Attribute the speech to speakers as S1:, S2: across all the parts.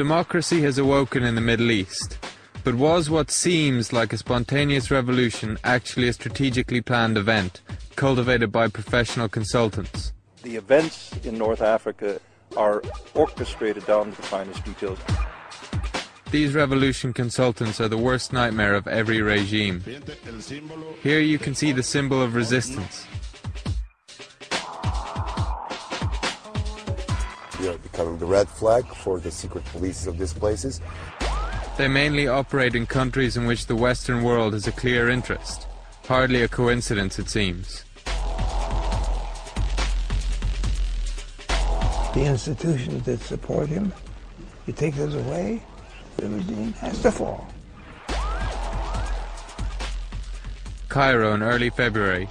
S1: Democracy has awoken in the Middle East, but was what seems like a spontaneous revolution actually a strategically planned event, cultivated by professional consultants?
S2: The events in North Africa are orchestrated down to the finest details.
S1: These revolution consultants are the worst nightmare of every regime. Here you can see the symbol of resistance.
S3: We are becoming the red flag for the secret police of these places.
S1: They mainly operate in countries in which the Western world has a clear interest. Hardly a coincidence, it seems.
S4: The institutions that support him, you take those away, the regime has to fall.
S1: Cairo in early February.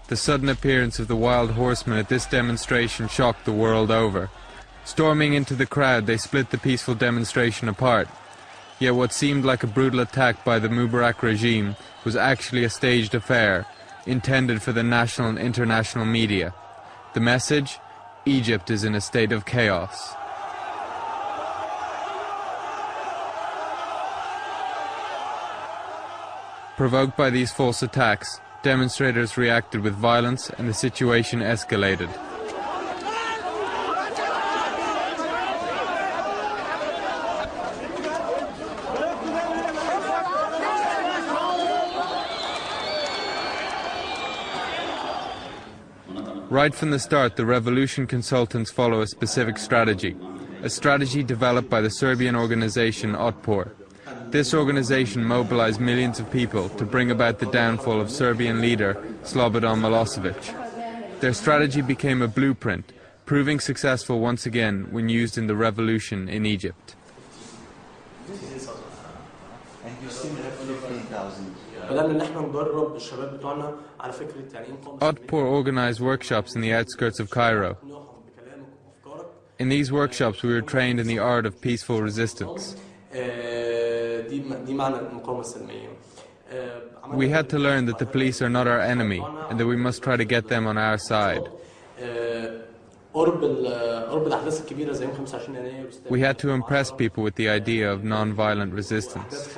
S1: The sudden appearance of the wild horsemen at this demonstration shocked the world over. Storming into the crowd, they split the peaceful demonstration apart. Yet what seemed like a brutal attack by the Mubarak regime was actually a staged affair, intended for the national and international media. The message? Egypt is in a state of chaos. Provoked by these false attacks, demonstrators reacted with violence and the situation escalated. Right from the start, the revolution consultants follow a specific strategy, a strategy developed by the Serbian organization Otpor. This organization mobilized millions of people to bring about the downfall of Serbian leader Slobodan Milosevic. Their strategy became a blueprint, proving successful once again when used in the revolution in Egypt. Otpor organized workshops in the outskirts of Cairo. In these workshops we were trained in the art of peaceful resistance. We had to learn that the police are not our enemy and that we must try to get them on our side. We had to impress people with the idea of non-violent resistance.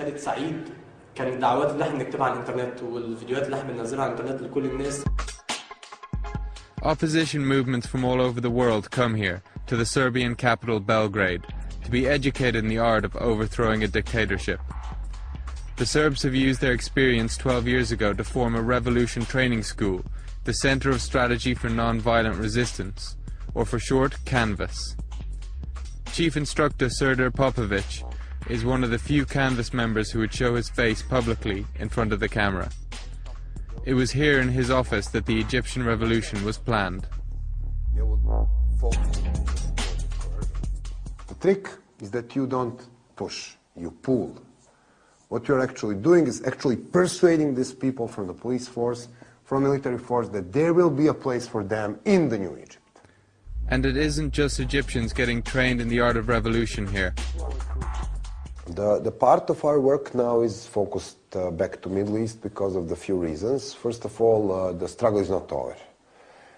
S1: Opposition movements from all over the world come here, to the Serbian capital Belgrade, to be educated in the art of overthrowing a dictatorship. The Serbs have used their experience 12 years ago to form a revolution training school, the Center of Strategy for Non-Violent Resistance, or for short, CANVAS. Chief Instructor Serdar Popovic is one of the few CANVAS members who would show his face publicly in front of the camera. It was here in his office that the Egyptian revolution was planned.
S3: The trick is that you don't push, you pull. What you're actually doing is actually persuading these people from the police force, from military force, that there will be a place for them in the new Egypt.
S1: And it isn't just Egyptians getting trained in the art of revolution here.
S3: The part of our work now is focused back to Middle East because of the few reasons. First of all, the struggle is not over.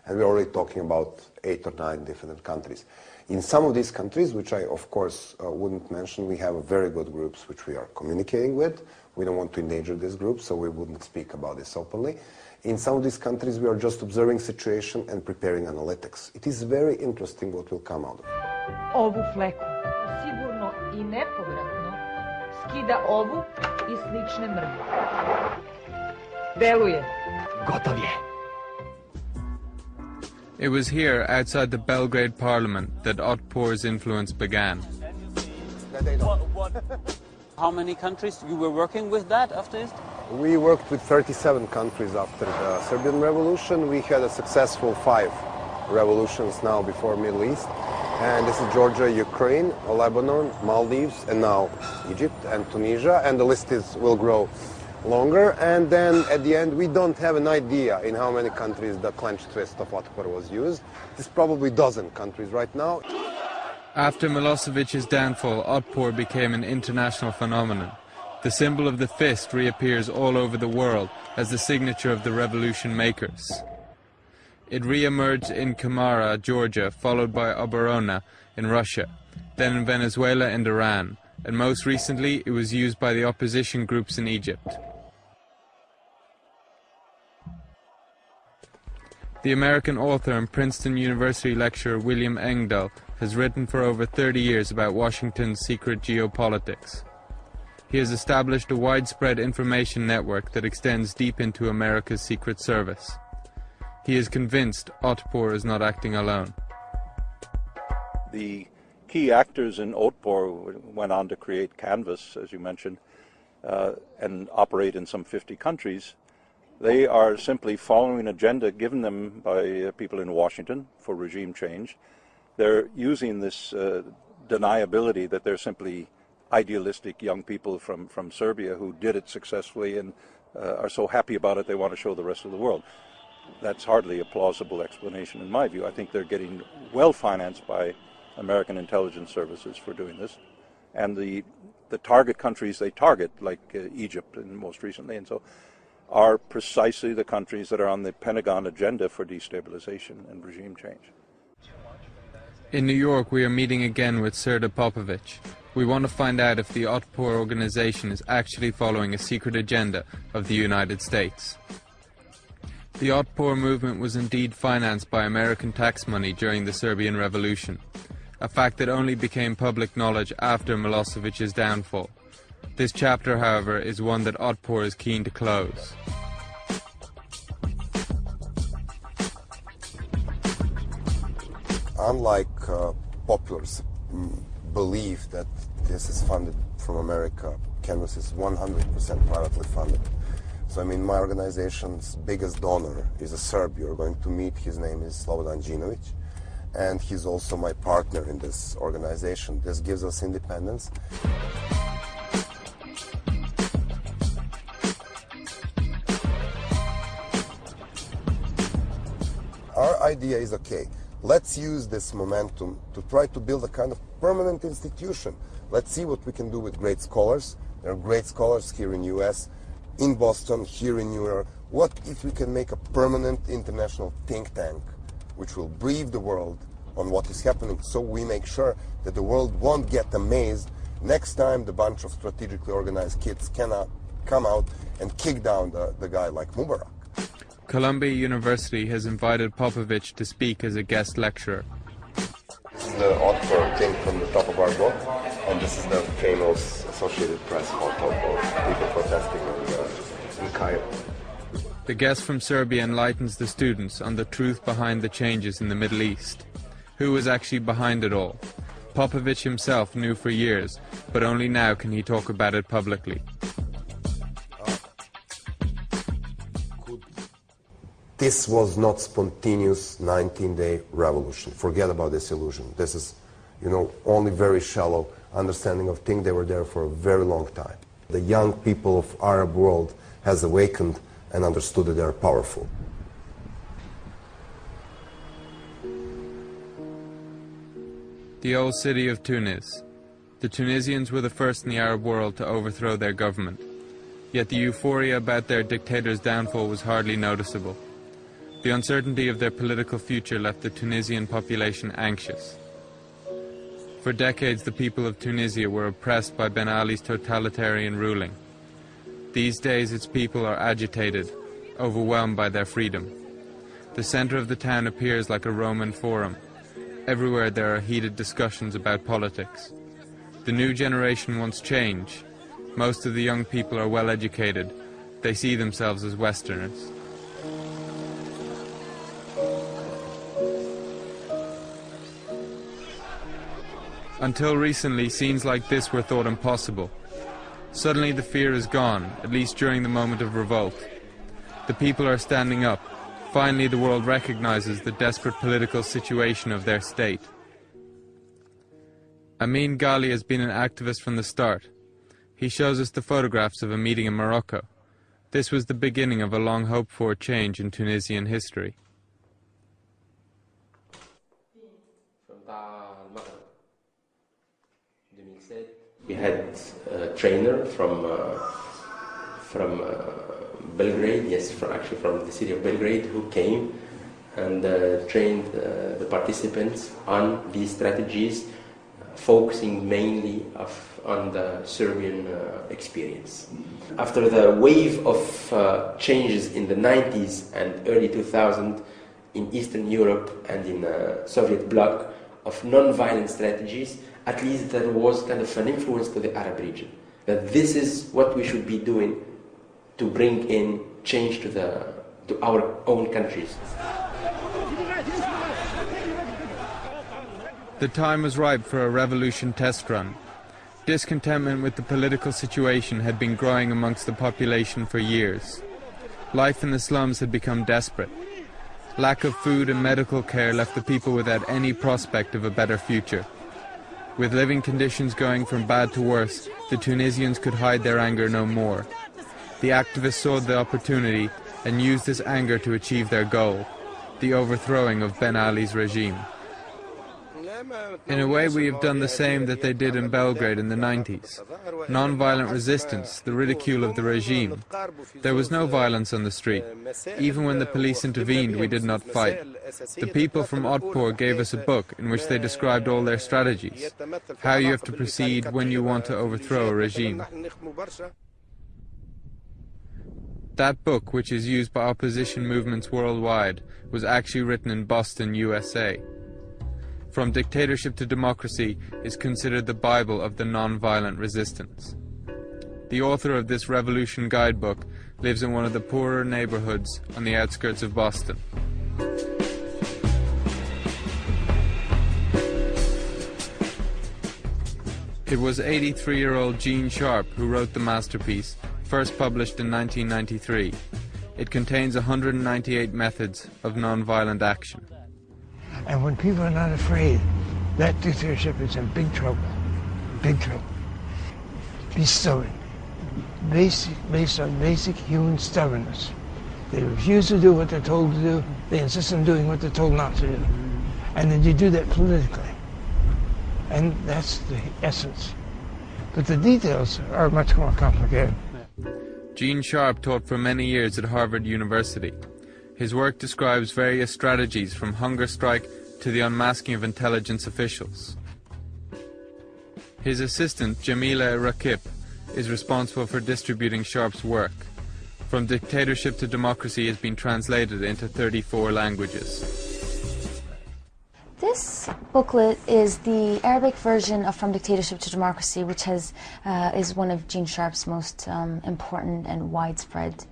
S3: And we're already talking about 8 or 9 different countries. In some of these countries, which I of course wouldn't mention, we have very good groups which we are communicating with. We don't want to endanger these groups, so we wouldn't speak about this openly. In some of these countries, we are just observing situation and preparing analytics. It is very interesting what will come out of it.
S5: Ovu fleku sigurno I nepovratno skida ovu I slične mrlje. Deluje. Gotov je.
S1: It was here, outside the Belgrade parliament, that Otpor's influence began.
S6: How many countries you were working with that after this?
S3: We worked with 37 countries after the Serbian revolution. We had a successful 5 revolutions now before Middle East. And this is Georgia, Ukraine, Lebanon, Maldives, and now Egypt and Tunisia. And the list will grow longer. And then at the end, we don't have an idea in how many countries the clenched fist of Otpor was used. It's probably 12 countries right now.
S1: After Milosevic's downfall, Otpor became an international phenomenon. The symbol of the fist reappears all over the world as the signature of the revolution makers. It re-emerged in Kamara, Georgia, followed by Oborona in Russia. then in Venezuela and Iran, and most recently it was used by the opposition groups in Egypt. The American author and Princeton University lecturer William Engdahl has written for over 30 years about Washington's secret geopolitics. He has established a widespread information network that extends deep into America's Secret Service. He is convinced Otpor is not acting alone.
S2: The key actors in Otpor went on to create Canvas, as you mentioned, and operate in some 50 countries. They are simply following an agenda given them by people in Washington for regime change. They're using this deniability that they're simply idealistic young people from Serbia who did it successfully and are so happy about it they want to show the rest of the world. That's hardly a plausible explanation in my view. I think they're getting well financed by American intelligence services for doing this. And the target countries they target, like Egypt and most recently, and so are precisely the countries that are on the Pentagon agenda for destabilization and regime change.
S1: In New York, we are meeting again with Srđan Popović. We want to find out if the Otpor organization is actually following a secret agenda of the United States. The Otpor movement was indeed financed by American tax money during the Serbian Revolution, a fact that only became public knowledge after Milosevic's downfall. This chapter, however, is one that Otpor is keen to close.
S3: Unlike popular belief that this is funded from America, Canvas is 100% privately funded. So I mean, my organization's biggest donor is a Serb. You're going to meet. His name is Slobodan Đinović, and he's also my partner in this organization. This gives us independence. Our idea is, okay, let's use this momentum to try to build a kind of permanent institution. Let's see what we can do with great scholars. There are great scholars here in US, in Boston, here in New York. What if we can make a permanent international think tank which will brief the world on what is happening, so we make sure that the world won't get amazed next time the bunch of strategically organized kids cannot come out and kick down the guy like Mubarak.
S1: Columbia University has invited Popović to speak as a guest lecturer.
S3: This is the Otpor thing from the top of our book, and this is the famous Associated Press photo of people protesting in Cairo.
S1: The guest from Serbia enlightens the students on the truth behind the changes in the Middle East. Who was actually behind it all? Popović himself knew for years, but only now can he talk about it publicly.
S3: This was not spontaneous 19-day revolution. Forget about this illusion. This is, only very shallow understanding of things. They were there for a very long time. The young people of Arab world has awakened and understood that they are powerful.
S1: The old city of Tunis. The Tunisians were the first in the Arab world to overthrow their government. Yet the euphoria about their dictator's downfall was hardly noticeable. The uncertainty of their political future left the Tunisian population anxious. For decades, the people of Tunisia were oppressed by Ben Ali's totalitarian ruling. These days, its people are agitated, overwhelmed by their freedom. The center of the town appears like a Roman forum. Everywhere there are heated discussions about politics. The new generation wants change. Most of the young people are well educated. They see themselves as Westerners. Until recently, scenes like this were thought impossible. Suddenly the fear is gone, at least during the moment of revolt. The people are standing up. Finally, the world recognizes the desperate political situation of their state. Amin Ghali has been an activist from the start. He shows us the photographs of a meeting in Morocco. This was the beginning of a long hoped-for change in Tunisian history.
S7: We had a trainer from Belgrade, yes, from the city of Belgrade, who came and trained the participants on these strategies focusing mainly on the Serbian experience. After the wave of changes in the 90s and early 2000s in Eastern Europe and in the Soviet bloc of non-violent strategies, at least there was kind of an influence to the Arab region, that this is what we should be doing to bring in change to our own countries.
S1: The time was ripe for a revolution test run. Discontentment with the political situation had been growing amongst the population for years. Life in the slums had become desperate. Lack of food and medical care left the people without any prospect of a better future. With living conditions going from bad to worse, the Tunisians could hide their anger no more. The activists saw the opportunity and used this anger to achieve their goal, the overthrowing of Ben Ali's regime. In a way, we have done the same that they did in Belgrade in the 90s. Non-violent resistance, the ridicule of the regime. There was no violence on the street. Even when the police intervened, we did not fight. The people from Otpor gave us a book in which they described all their strategies, how you have to proceed when you want to overthrow a regime. That book, which is used by opposition movements worldwide, was actually written in Boston, USA. From Dictatorship to Democracy is considered the Bible of the non-violent resistance. The author of this revolution guidebook lives in one of the poorer neighborhoods on the outskirts of Boston. It was 83-year-old Gene Sharp who wrote the masterpiece, first published in 1993. It contains 198 methods of non-violent action.
S4: And when people are not afraid, that dictatorship is in big trouble. Big trouble. Be stubborn. Based on basic human stubbornness. They refuse to do what they're told to do. They insist on doing what they're told not to do. And then you do that politically. And that's the essence. But the details are much more complicated.
S1: Gene Sharp taught for many years at Harvard University. His work describes various strategies from hunger strike to the unmasking of intelligence officials. His assistant, Jamila Rakip, is responsible for distributing Sharp's work. From Dictatorship to Democracy has been translated into 34 languages.
S8: This booklet is the Arabic version of From Dictatorship to Democracy, which is one of Gene Sharp's most important and widespread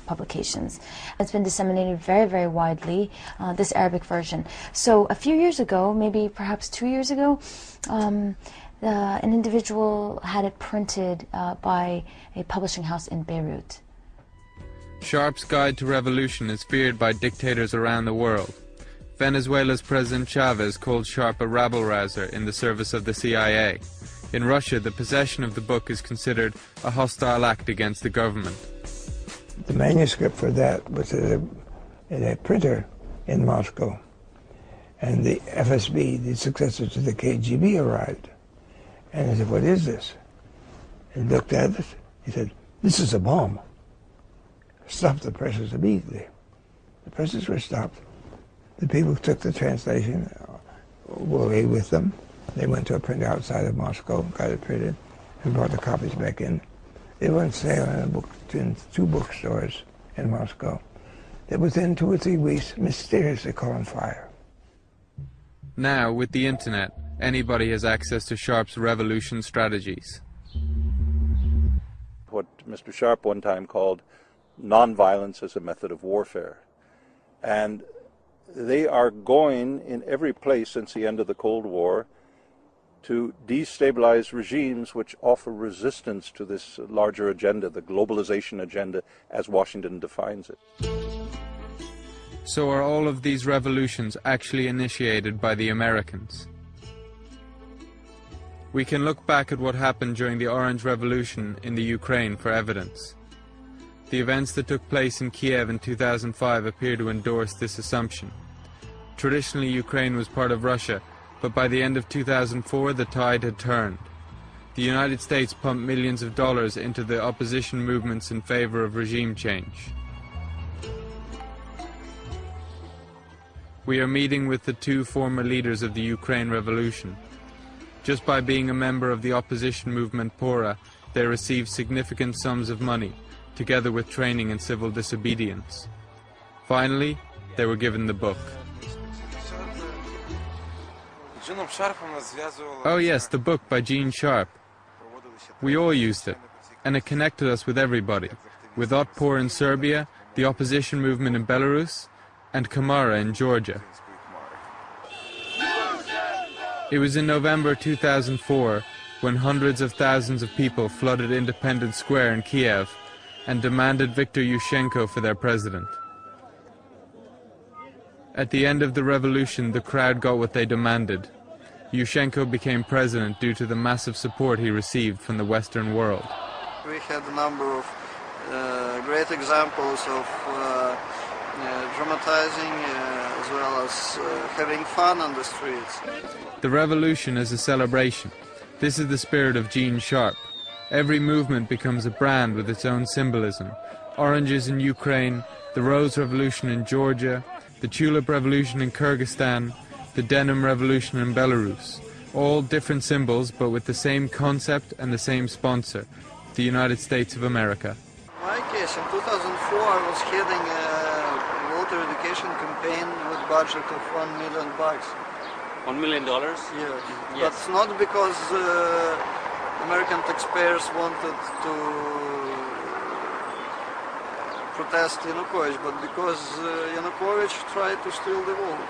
S8: publications. It's been disseminated very, very widely, this Arabic version. So a few years ago, maybe perhaps 2 years ago, an individual had it printed by a publishing house in Beirut.
S1: Sharp's Guide to Revolution is feared by dictators around the world. Venezuela's President Chavez called Sharp a rabble-rouser in the service of the CIA. In Russia, the possession of the book is considered a hostile act against the government.
S4: The manuscript for that was in a printer in Moscow. And the FSB, the successor to the KGB, arrived. And he said, "What is this?" He looked at it. He said, "This is a bomb." Stopped the presses immediately. The presses were stopped. The people who took the translation were away with them. They went to a printer outside of Moscow, got it printed, and brought the copies back in. They were on sale in two bookstores in Moscow. That within 2 or 3 weeks, mysteriously caught on fire.
S1: Now, with the internet, anybody has access to Sharp's revolution strategies.
S2: What Mr. Sharp one time called nonviolence as a method of warfare. And they are going in every place since the end of the Cold War to destabilize regimes which offer resistance to this larger agenda, the globalization agenda as Washington defines it.
S1: So are all of these revolutions actually initiated by the Americans? We can look back at what happened during the Orange Revolution in the Ukraine for evidence. The events that took place in Kiev in 2005 appear to endorse this assumption. Traditionally, Ukraine was part of Russia, but by the end of 2004 the tide had turned. The United States pumped millions of dollars into the opposition movements in favor of regime change. We are meeting with the 2 former leaders of the Ukraine Revolution. Just by being a member of the opposition movement Pora, they received significant sums of money, together with training in civil disobedience. Finally, they were given the book. Oh yes, the book by Gene Sharp. We all used it, and it connected us with everybody, with Otpor in Serbia, the opposition movement in Belarus, and Kamara in Georgia. It was in November 2004 when hundreds of thousands of people flooded Independence Square in Kiev and demanded Viktor Yushchenko for their president. At the end of the revolution, the crowd got what they demanded. Yushchenko became president due to the massive support he received from the Western world.
S9: We had a number of great examples of dramatizing as well as having fun on the streets.
S1: The revolution is a celebration. This is the spirit of Gene Sharp. Every movement becomes a brand with its own symbolism. Oranges in Ukraine, the Rose Revolution in Georgia, the Tulip Revolution in Kyrgyzstan, the Denim Revolution in Belarus. All different symbols, but with the same concept and the same sponsor, the United States of America.
S9: In my case, in 2004, I was heading a voter education campaign with a budget of $1 million.
S6: $1 million?
S9: Yes.
S6: Yes.
S9: But not because American taxpayers wanted to protest Yanukovych, but because Yanukovych tried to steal the vote.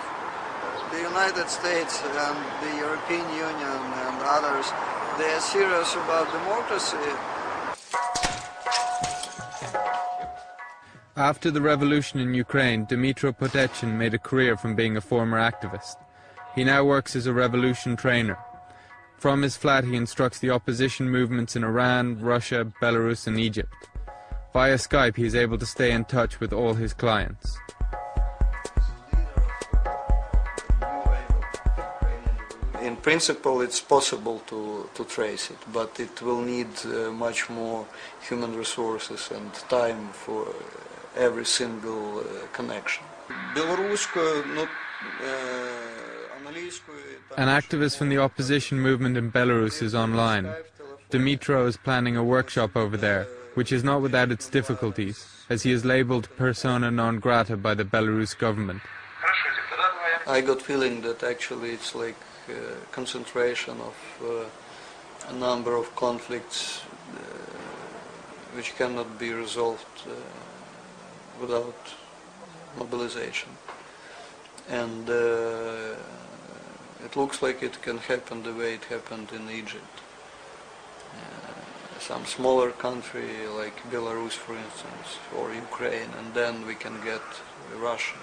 S9: The United States and the European Union and others, they are serious about democracy.
S1: After the revolution in Ukraine, Dmytro Potechin made a career from being a former activist. He now works as a revolution trainer. From his flat he instructs the opposition movements in Iran, Russia, Belarus and Egypt. Via Skype he is able to stay in touch with all his clients.
S9: In principle, it's possible to trace it, but it will need much more human resources and time for every single connection.
S1: An activist from the opposition movement in Belarus is online. Dmytro is planning a workshop over there, which is not without its difficulties, as he is labeled persona non grata by the Belarus government.
S9: I got feeling that actually it's like concentration of a number of conflicts which cannot be resolved without mobilization. And it looks like it can happen the way it happened in Egypt. Some smaller country like Belarus, for instance, or Ukraine, and then we can get Russia.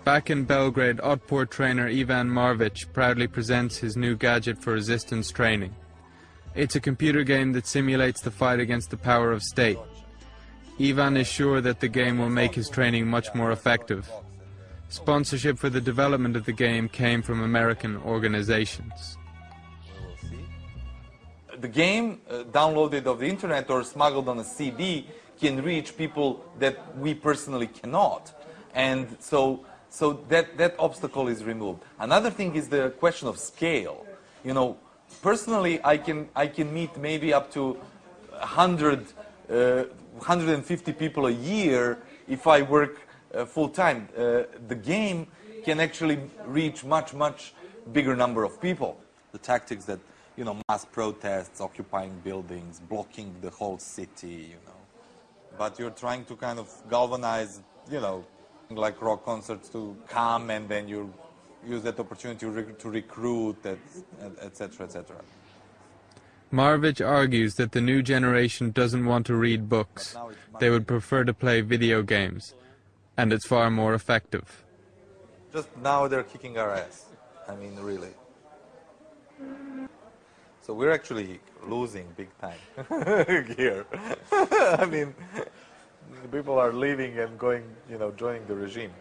S1: Back in Belgrade, Otpor trainer Ivan Marvic proudly presents his new gadget for resistance training. It's a computer game that simulates the fight against the power of state. Ivan is sure that the game will make his training much more effective. Sponsorship for the development of the game came from American organizations.
S10: The game downloaded off the internet or smuggled on a CD can reach people that we personally cannot. And so that obstacle is removed. Another thing is the question of scale. You know, personally, I can meet maybe up to 150 people a year if I work full time. The game can actually reach much bigger number of people. The tactics that, you know, mass protests, occupying buildings, blocking the whole city, you know. But you're trying to kind of galvanize, you know, like rock concerts to come, and then you use that opportunity to recruit, etc., etc.
S1: Marvic argues that the new generation doesn't want to read books. They would prefer to play video games, and it's far more effective.
S10: Just now they're kicking our ass. I mean, really. So we're actually losing big time here. I mean, people are leaving and going, you know, joining the regime.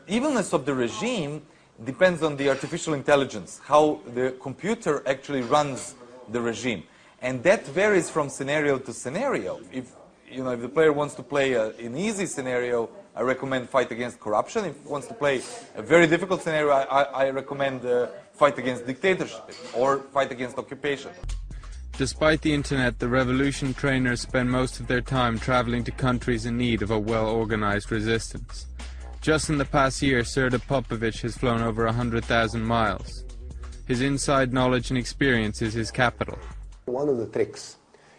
S10: Evenness of the regime depends on the artificial intelligence, how the computer actually runs the regime. And that varies from scenario to scenario. If the player wants to play an easy scenario, I recommend fight against corruption. If he wants to play a very difficult scenario, I recommend fight against dictatorship or fight against occupation.
S1: Despite the internet, the revolution trainers spend most of their time traveling to countries in need of a well-organized resistance. Just in the past year, Srđan Popović has flown over 100,000 miles. His inside knowledge and experience is his capital.
S3: One of the tricks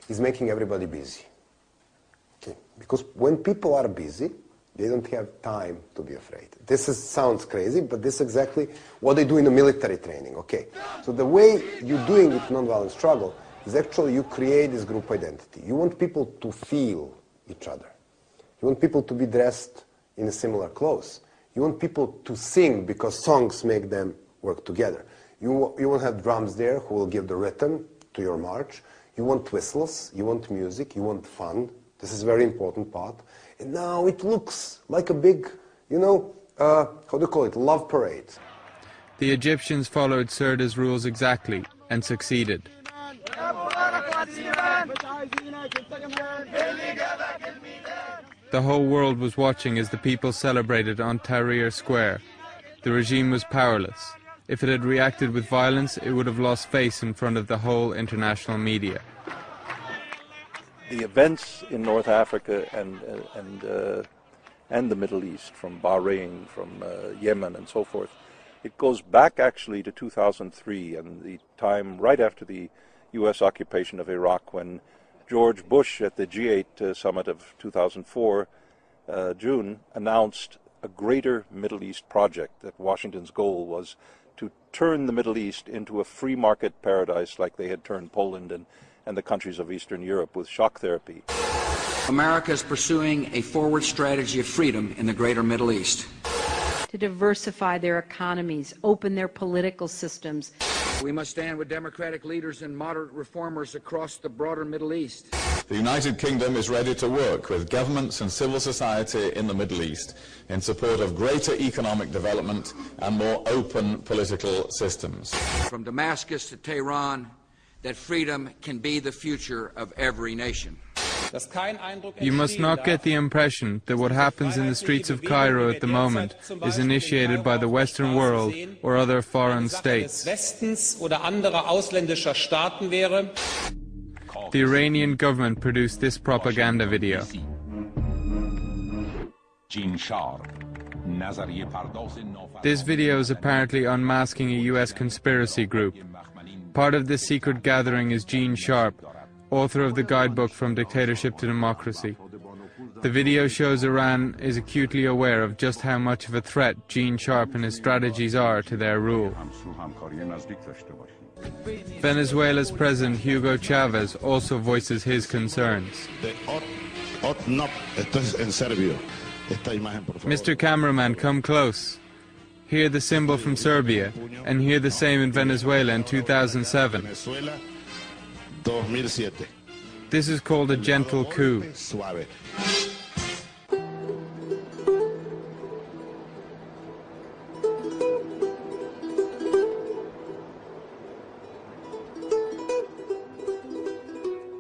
S3: is making everybody busy. Okay? Because when people are busy, they don't have time to be afraid. Sounds crazy, but this is exactly what they do in the military training. Okay? So the way you're doing it, nonviolent struggle, is actually you create this group identity. You want people to feel each other. You want people to be dressed in a similar clothes. You want people to sing because songs make them work together. You want to have drums there who will give the rhythm to your march. You want whistles, you want music, you want fun. This is a very important part. And now it looks like a big, how do you call it, love parade.
S1: The Egyptians followed Srđan's rules exactly and succeeded. The whole world was watching as the people celebrated on Tahrir Square. The regime was powerless. If it had reacted with violence, it would have lost face in front of the whole international media.
S2: The events in North Africa and the Middle East, from Bahrain, from Yemen and so forth, it goes back actually to 2003 and the time right after the U.S. occupation of Iraq, when George Bush at the G8 summit of 2004, June, announced a greater Middle East project, that Washington's goal was to turn the Middle East into a free market paradise like they had turned Poland and the countries of Eastern Europe with shock therapy.
S11: America is pursuing a forward strategy of freedom in the greater Middle East.
S12: To diversify their economies, open their political systems.
S11: We must stand with democratic leaders and moderate reformers across the broader Middle East.
S13: The United Kingdom is ready to work with governments and civil society in the Middle East in support of greater economic development and more open political systems.
S11: From Damascus to Tehran, that freedom can be the future of every nation.
S1: You must not get the impression that what happens in the streets of Cairo at the moment is initiated by the Western world or other foreign states. The Iranian government produced this propaganda video. This video is apparently unmasking a US conspiracy group. Part of this secret gathering is Gene Sharp, author of the guidebook From Dictatorship to Democracy. The video shows Iran is acutely aware of just how much of a threat Gene Sharp and his strategies are to their rule. Venezuela's President Hugo Chavez also voices his concerns. Mr. Cameraman, come close. Hear the symbol from Serbia, and hear the same in Venezuela in 2007. This is called a gentle coup.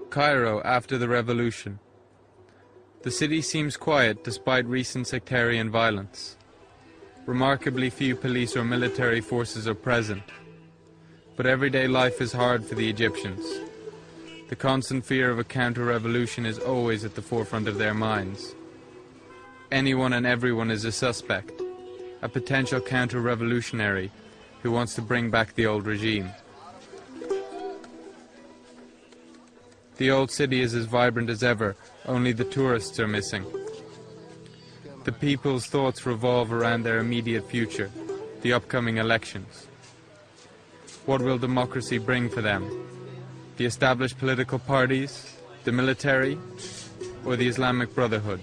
S1: Cairo after the revolution. The city seems quiet despite recent sectarian violence. Remarkably few police or military forces are present. But everyday life is hard for the Egyptians. The constant fear of a counter-revolution is always at the forefront of their minds. Anyone and everyone is a suspect, a potential counter-revolutionary who wants to bring back the old regime. The old city is as vibrant as ever, only the tourists are missing. The people's thoughts revolve around their immediate future, the upcoming elections. What will democracy bring for them? The established political parties, the military, or the Islamic Brotherhood?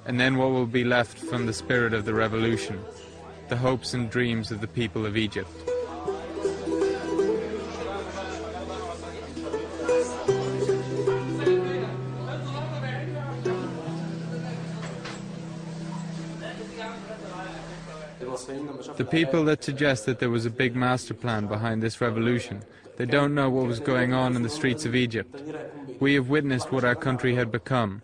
S1: And then what will be left from the spirit of the revolution, the hopes and dreams of the people of Egypt? The people that suggest that there was a big master plan behind this revolution, they don't know what was going on in the streets of Egypt. We have witnessed what our country had become.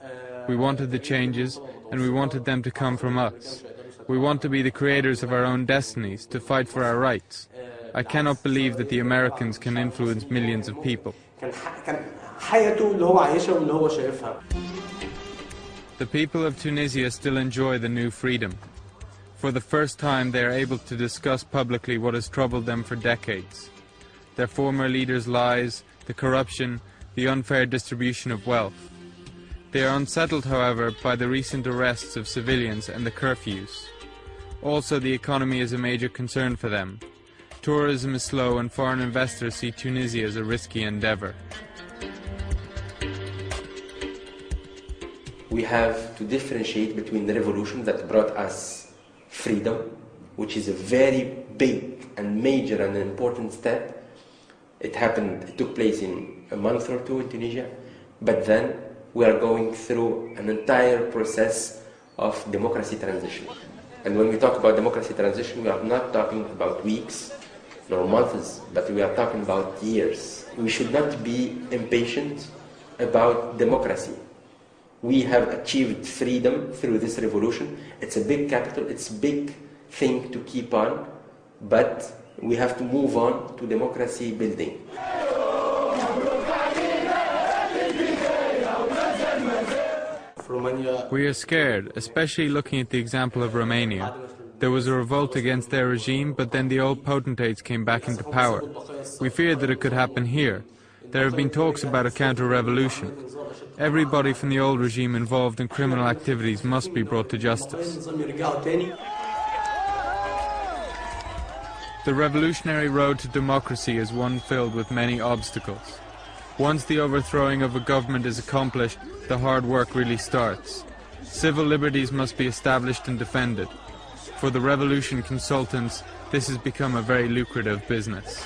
S1: We wanted the changes, and we wanted them to come from us. We want to be the creators of our own destinies, to fight for our rights. I cannot believe that the Americans can influence millions of people. The people of Tunisia still enjoy the new freedom. For the first time, they are able to discuss publicly what has troubled them for decades. Their former leaders' lies, the corruption, the unfair distribution of wealth. They are unsettled, however, by the recent arrests of civilians and the curfews. Also, the economy is a major concern for them. Tourism is slow and foreign investors see Tunisia as a risky endeavor.
S7: We have to differentiate between the revolution that brought us freedom, which is a very big and major and important step. It took place in a month or two in Tunisia, but then we are going through an entire process of democracy transition. And when we talk about democracy transition, we are not talking about weeks nor months, but we are talking about years. We should not be impatient about democracy. We have achieved freedom through this revolution. It's a big capital, it's a big thing to keep on, but we have to move on to democracy building.
S1: We are scared, especially looking at the example of Romania. There was a revolt against their regime, but then the old potentates came back into power. We feared that it could happen here. There have been talks about a counter-revolution. Everybody from the old regime involved in criminal activities must be brought to justice. The revolutionary road to democracy is one filled with many obstacles. Once the overthrowing of a government is accomplished, the hard work really starts. Civil liberties must be established and defended. For the revolution consultants, this has become a very lucrative business.